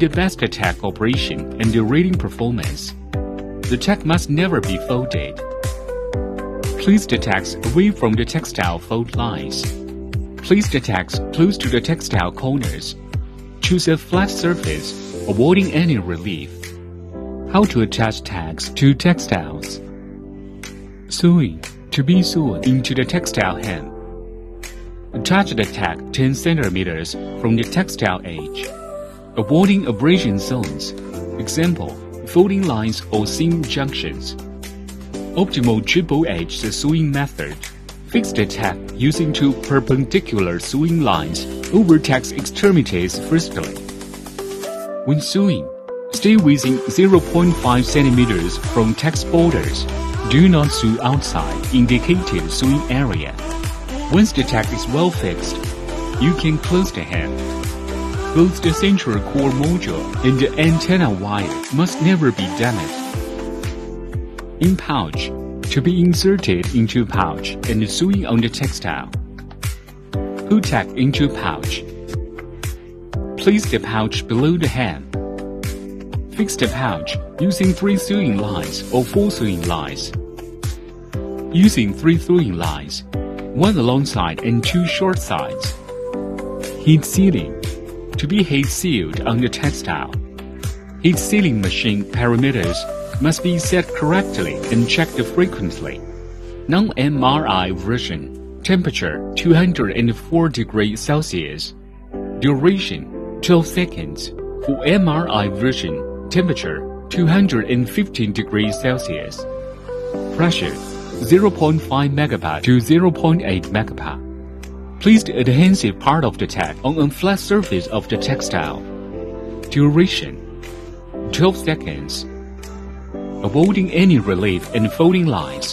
the best tack operation and the reading performance. The tack must never be folded. Place the tacks away from the textile fold lines. Place the tacks close to the textile corners. Choose a flat surface, avoiding any relief. How to attach tags to textiles. Sewing. To be sewn into the textile hem. Attach the tag 10 centimeters from the textile edge, avoiding abrasion zones, example, folding lines or seam junctions. Optimal triple-edge sewing method. Fix the tag using two perpendicular sewing lines over tag's extremities firstly. When sewing, stay within 0.5 centimeters from tag's borders. Do not sew outside indicated sewing area. Once the tag is well fixed, you can close the hem. Both the central core module and the antenna wire must never be damaged. In pouch, to be inserted into pouch and sewing on the textile. Put tag into pouch. Place the pouch below the hem. Fix the pouch using 3 sewing lines or 4 sewing lines. Using 3 sewing lines, 1 long side and 2 short sides. Heat sealing. To be heat sealed on the textile. Heat sealing machine parameters must be set correctly and checked frequently. Non-MRI version. Temperature 204 degrees Celsius. Duration 12 seconds. For MRI version, temperature 215 degrees Celsius. Pressure 0.5 megapascal to 0.8 megapascal. Place the adhesive part of the tag on a flat surface of the textile. Duration 12 seconds. Avoiding any relief and folding lines.